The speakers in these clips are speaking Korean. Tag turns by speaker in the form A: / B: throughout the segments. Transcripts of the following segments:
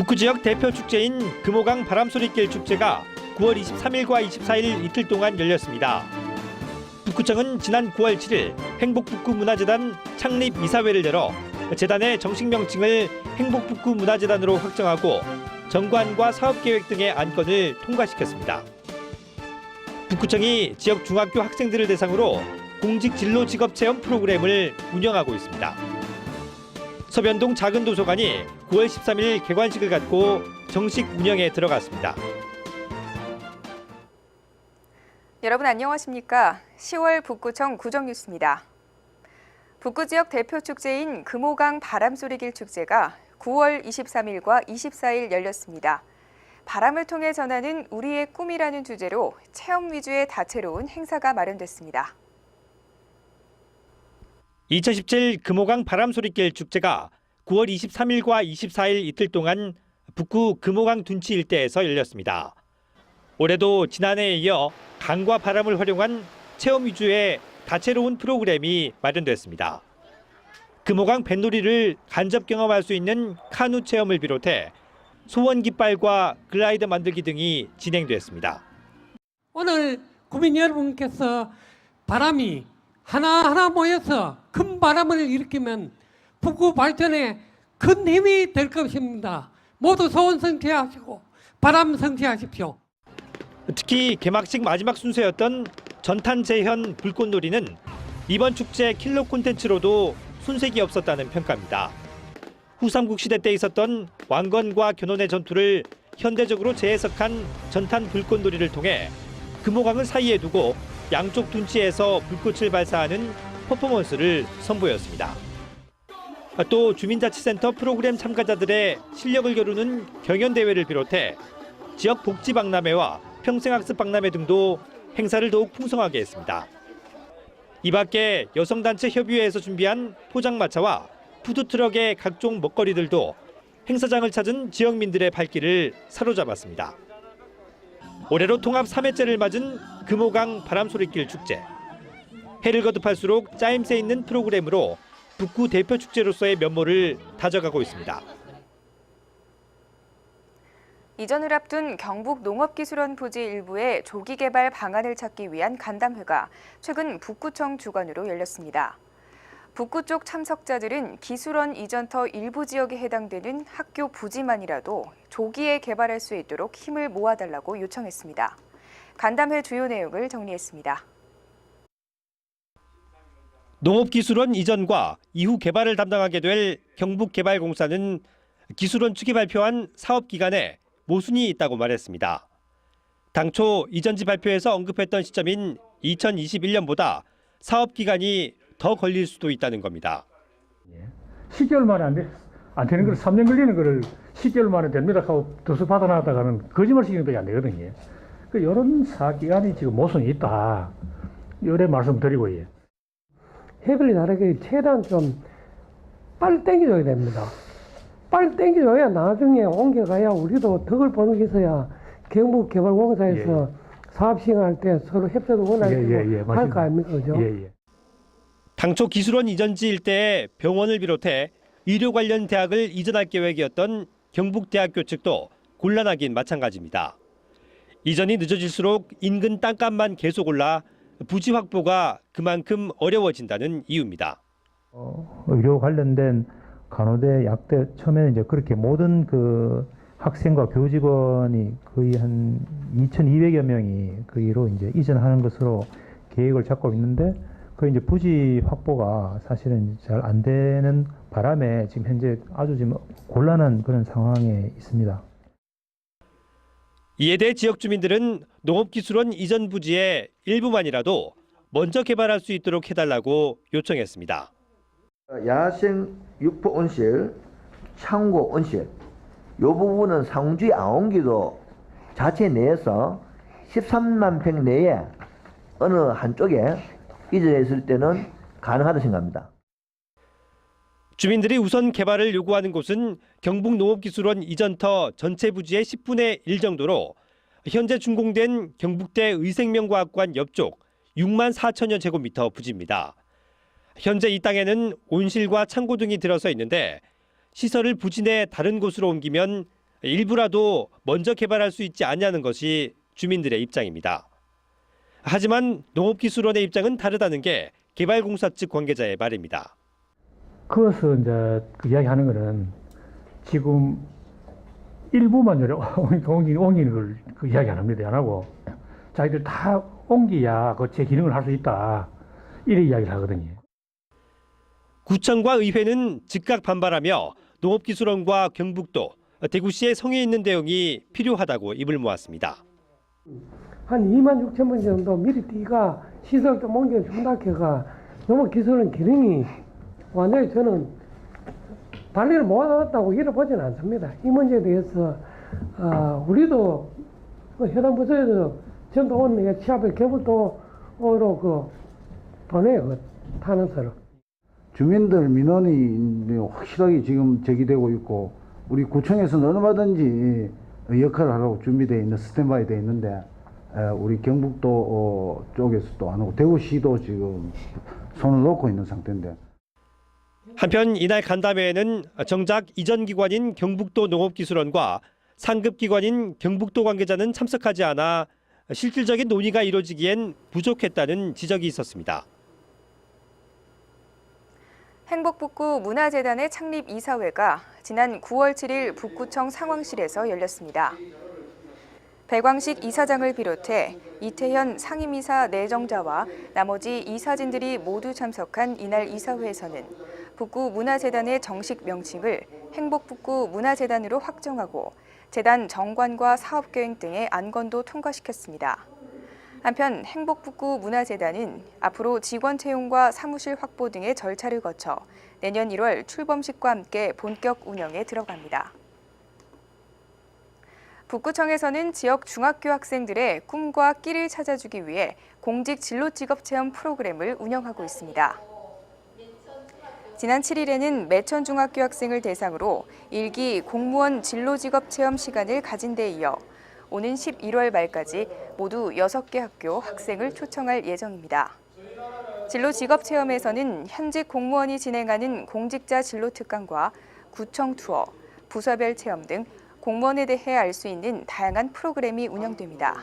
A: 북구 지역 대표 축제인 금호강 바람소리길 축제가 9월 23일과 24일 이틀 동안 열렸습니다. 북구청은 지난 9월 7일 행복북구문화재단 창립 이사회를 열어 재단의 정식 명칭을 행복북구문화재단으로 확정하고 정관과 사업계획 등의 안건을 통과시켰습니다. 북구청이 지역 중학교 학생들을 대상으로 공직 진로 직업 체험 프로그램을 운영하고 있습니다. 서변동 작은 도서관이 9월 13일 개관식을 갖고 정식 운영에 들어갔습니다.
B: 여러분 안녕하십니까? 10월 북구청 구정뉴스입니다. 북구 지역 대표 축제인 금호강 바람소리길 축제가 9월 23일과 24일 열렸습니다. 바람을 통해 전하는 우리의 꿈이라는 주제로 체험 위주의 다채로운 행사가 마련됐습니다.
A: 2017 금호강 바람소리길 축제가 9월 23일과 24일 이틀 동안 북구 금호강 둔치 일대에서 열렸습니다. 올해도 지난해에 이어 강과 바람을 활용한 체험 위주의 다채로운 프로그램이 마련됐습니다. 금호강 뱃놀이를 간접 경험할 수 있는 카누 체험을 비롯해 소원 깃발과 글라이더 만들기 등이 진행됐습니다.
C: 오늘 국민 여러분께서 바람이 하나하나 모여서 큰 바람을 일으키면 북구 발전에 큰 힘이 될 것입니다. 모두 소원 성취하시고 바람 성취하십시오.
A: 특히 개막식 마지막 순서였던 전탄재현 불꽃놀이는 이번 축제 킬러 콘텐츠로도 손색이 없었다는 평가입니다. 후삼국 시대 때 있었던 왕건과 견훤의 전투를 현대적으로 재해석한 전탄 불꽃놀이를 통해 금호강을 사이에 두고 양쪽 둔치에서 불꽃을 발사하는 퍼포먼스를 선보였습니다. 또 주민자치센터 프로그램 참가자들의 실력을 겨루는 경연대회를 비롯해 지역 복지박람회와 평생학습 박람회 등도 행사를 더욱 풍성하게 했습니다. 이 밖에 여성단체 협의회에서 준비한 포장마차와 푸드트럭의 각종 먹거리들도 행사장을 찾은 지역민들의 발길을 사로잡았습니다. 올해로 통합 3회째를 맞은 금호강 바람소리길 축제. 해를 거듭할수록 짜임새 있는 프로그램으로 북구 대표 축제로서의 면모를 다져가고 있습니다.
B: 이전을 앞둔 경북 농업기술원 부지 일부의 조기 개발 방안을 찾기 위한 간담회가 최근 북구청 주관으로 열렸습니다. 북구 쪽 참석자들은 기술원 이전터 일부 지역에 해당되는 학교 부지만이라도 조기에 개발할 수 있도록 힘을 모아달라고 요청했습니다. 간담회 주요 내용을 정리했습니다.
A: 농업기술원 이전과 이후 개발을 담당하게 될 경북개발공사는 기술원 측이 발표한 사업 기간에 모순이 있다고 말했습니다. 당초 이전지 발표에서 언급했던 시점인 2021년보다 사업 기간이 더 걸릴 수도 있다는 겁니다.
D: 10개월 만에 안 되는 걸 3년 걸리는 거를 10개월 만에 됩니다 하고 도서 받아놨다가는 거짓말 시키는 밖에 안 되거든요. 이런 사기간이 지금 모순이 있다. 이래 말씀드리고 예.
E: 해결이 다르게 최대한 좀 빨리 땡겨줘야 됩니다. 빨리 땡겨줘야 나중에 옮겨가야 우리도 덕을 보는 게 있어야 경북개발공사에서 사업 시행할 때 서로 협조도 원활하고 할 거 아닙니까? 그죠?
A: 당초 기술원 이전지 일대에 병원을 비롯해 의료 관련 대학을 이전할 계획이었던 경북대학교 측도 곤란하긴 마찬가지입니다. 이전이 늦어질수록 인근 땅값만 계속 올라 부지 확보가 그만큼 어려워진다는 이유입니다.
F: 의료 관련된 간호대, 약대 처음에는 이제 그렇게 모든 그 학생과 교직원이 거의 한 2,200여 명이 거기로 이제 이전하는 것으로 계획을 잡고 있는데 그 이제 부지 확보가 사실은 잘 안 되는 바람에 지금 현재 아주 지금 곤란한 그런 상황에 있습니다.
A: 이에 대해 지역 주민들은 농업기술원 이전 부지의 일부만이라도 먼저 개발할 수 있도록 해달라고 요청했습니다.
G: 야생 육포 온실, 창고 온실 이 부분은 상주에 안 옮기도 자체 내에서 13만 평 내에 어느 한쪽에 이전했을 때는 가능하다 생각합니다.
A: 주민들이 우선 개발을 요구하는 곳은 경북농업기술원 이전터 전체 부지의 10분의 1 정도로 현재 준공된 경북대 의생명과학관 옆쪽 6만 4천여 제곱미터 부지입니다. 현재 이 땅에는 온실과 창고 등이 들어서 있는데 시설을 부지 내 다른 곳으로 옮기면 일부라도 먼저 개발할 수 있지 않냐는 것이 주민들의 입장입니다. 하지만 농업기술원의 입장은 다르다는 게 개발공사 측 관계자의 말입니다.
D: 그것을 이제 그 이야기하는 거는 지금 일부만 옮기는 걸 그 이야기 안 합니다. 안 하고 자기들 다 옮기야 그 제 기능을 할 수 있다. 이런 이야기를 하거든요.
A: 구청과 의회는 즉각 반발하며 농업기술원과 경북도, 대구시의 성에 있는 대응이 필요하다고 입을 모았습니다.
E: 한 2만 6천 번 정도 미리 띠가 시설 좀 옮겨준다 해가 농업기술원 기능이 완전히 저는 달리를 모아놨다고 잃어보지는 않습니다. 이 문제에 대해서 우리도 해당 부서에서 전도 온 취합을 경북도로 보내요. 탄원서로.
H: 주민들 민원이 확실하게 지금 제기되고 있고 우리 구청에서는 얼마든지 역할을 하라고 준비되어 있는 스탠바이 되어 있는데 우리 경북도 쪽에서도 안 하고 대구시도 지금 손을 놓고 있는 상태인데.
A: 한편 이날 간담회에는 정작 이전 기관인 경북도 농업기술원과 상급 기관인 경북도 관계자는 참석하지 않아 실질적인 논의가 이루어지기엔 부족했다는 지적이 있었습니다.
B: 행복북구 문화재단의 창립 이사회가 지난 9월 7일 북구청 상황실에서 열렸습니다. 백광식 이사장을 비롯해 이태현 상임이사 내정자와 나머지 이사진들이 모두 참석한 이날 이사회에서는 북구 문화재단의 정식 명칭을 행복북구 문화재단으로 확정하고 재단 정관과 사업계획 등의 안건도 통과시켰습니다. 한편 행복북구 문화재단은 앞으로 직원 채용과 사무실 확보 등의 절차를 거쳐 내년 1월 출범식과 함께 본격 운영에 들어갑니다. 북구청에서는 지역 중학교 학생들의 꿈과 끼를 찾아주기 위해 공직 진로 직업 체험 프로그램을 운영하고 있습니다. 지난 7일에는 매천 중학교 학생을 대상으로 1기 공무원 진로 직업 체험 시간을 가진 데 이어 오는 11월 말까지 모두 6개 학교 학생을 초청할 예정입니다. 진로 직업 체험에서는 현직 공무원이 진행하는 공직자 진로 특강과 구청 투어, 부서별 체험 등 공무원에 대해 알 수 있는 다양한 프로그램이 운영됩니다.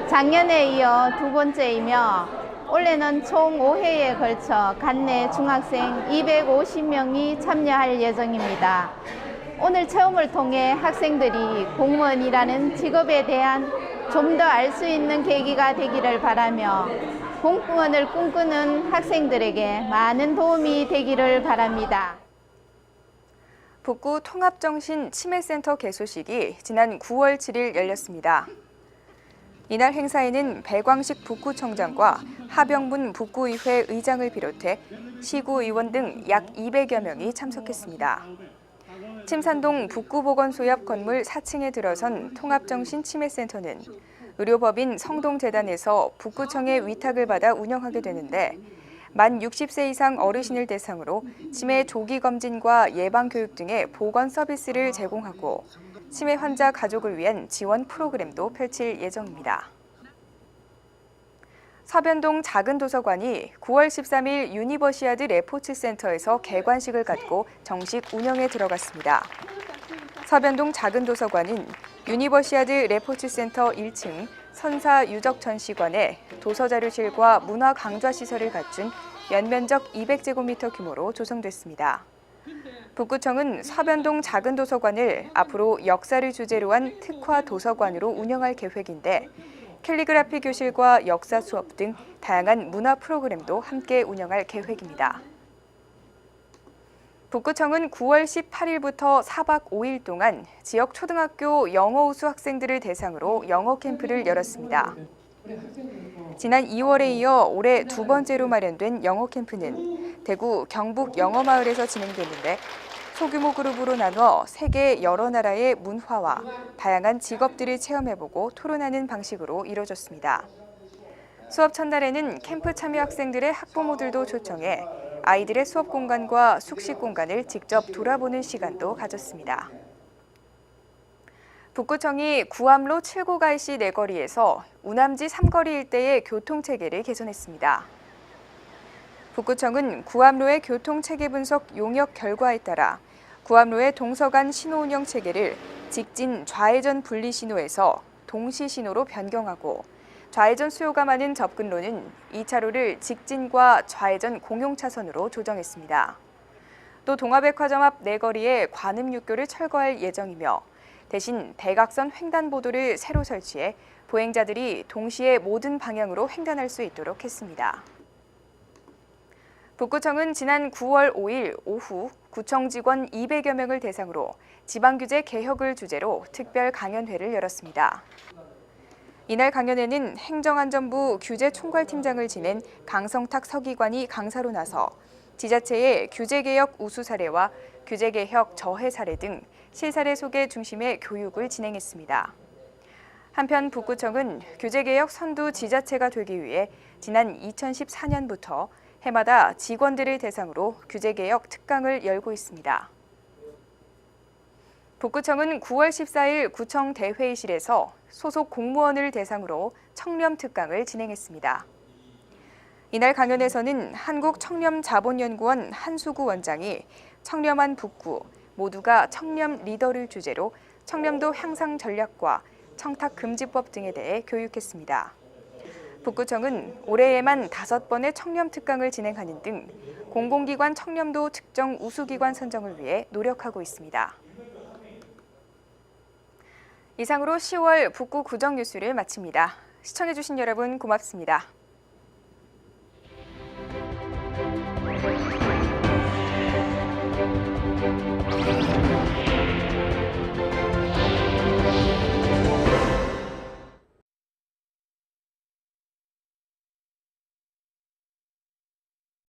I: 작년에 이어 두 번째이며 올해는 총 5회에 걸쳐 관내 중학생 250명이 참여할 예정입니다. 오늘 체험을 통해 학생들이 공무원이라는 직업에 대한 좀 더 알 수 있는 계기가 되기를 바라며 공무원을 꿈꾸는 학생들에게 많은 도움이 되기를 바랍니다.
B: 북구 통합정신 치매센터 개소식이 지난 9월 7일 열렸습니다. 이날 행사에는 백광식 북구청장과 하병분 북구의회 의장을 비롯해 시구 의원 등 약 200여 명이 참석했습니다. 침산동 북구보건소 옆 건물 4층에 들어선 통합정신치매센터는 의료법인 성동재단에서 북구청의 위탁을 받아 운영하게 되는데 만 60세 이상 어르신을 대상으로 치매 조기 검진과 예방 교육 등의 보건 서비스를 제공하고 치매 환자 가족을 위한 지원 프로그램도 펼칠 예정입니다. 서변동 작은 도서관이 9월 13일 유니버시아드 레포츠 센터에서 개관식을 갖고 정식 운영에 들어갔습니다. 서변동 작은 도서관은 유니버시아드 레포츠 센터 1층 선사 유적 전시관에 도서자료실과 문화 강좌 시설을 갖춘 연면적 200제곱미터 규모로 조성됐습니다. 북구청은 서변동 작은 도서관을 앞으로 역사를 주제로 한 특화 도서관으로 운영할 계획인데 캘리그라피 교실과 역사 수업 등 다양한 문화 프로그램도 함께 운영할 계획입니다. 북구청은 9월 18일부터 4박 5일 동안 지역 초등학교 영어 우수 학생들을 대상으로 영어 캠프를 열었습니다. 지난 2월에 이어 올해 두 번째로 마련된 영어 캠프는 대구 경북 영어마을에서 진행됐는데 소규모 그룹으로 나눠 세계 여러 나라의 문화와 다양한 직업들을 체험해보고 토론하는 방식으로 이뤄졌습니다. 수업 첫날에는 캠프 참여 학생들의 학부모들도 초청해 아이들의 수업 공간과 숙식 공간을 직접 돌아보는 시간도 가졌습니다. 북구청이 구암로 7구갈시 내거리에서 우남지 3거리 일대의 교통체계를 개선했습니다. 북구청은 구암로의 교통체계 분석 용역 결과에 따라 구암로의 동서간 신호 운영 체계를 직진 좌회전 분리 신호에서 동시 신호로 변경하고 좌회전 수요가 많은 접근로는 2차로를 직진과 좌회전 공용 차선으로 조정했습니다. 또 동아백화점 앞 내거리에 관음육교를 철거할 예정이며 대신 대각선 횡단보도를 새로 설치해 보행자들이 동시에 모든 방향으로 횡단할 수 있도록 했습니다. 북구청은 지난 9월 5일 오후 구청 직원 200여 명을 대상으로 지방규제 개혁을 주제로 특별 강연회를 열었습니다. 이날 강연회는 행정안전부 규제총괄팀장을 지낸 강성탁 서기관이 강사로 나서 지자체의 규제개혁 우수 사례와 규제개혁 저해 사례 등 실사례 소개 중심의 교육을 진행했습니다. 한편 북구청은 규제개혁 선두 지자체가 되기 위해 지난 2014년부터 해마다 직원들을 대상으로 규제개혁 특강을 열고 있습니다. 북구청은 9월 14일 구청 대회의실에서 소속 공무원을 대상으로 청렴 특강을 진행했습니다. 이날 강연에서는 한국청렴자본연구원 한수구 원장이 청렴한 북구, 모두가 청렴 리더를 주제로 청렴도 향상 전략과 청탁금지법 등에 대해 교육했습니다. 북구청은 올해에만 5번의 청렴 특강을 진행하는 등 공공기관 청렴도 특정 우수기관 선정을 위해 노력하고 있습니다. 이상으로 10월 북구 구정 뉴스를 마칩니다. 시청해주신 여러분 고맙습니다.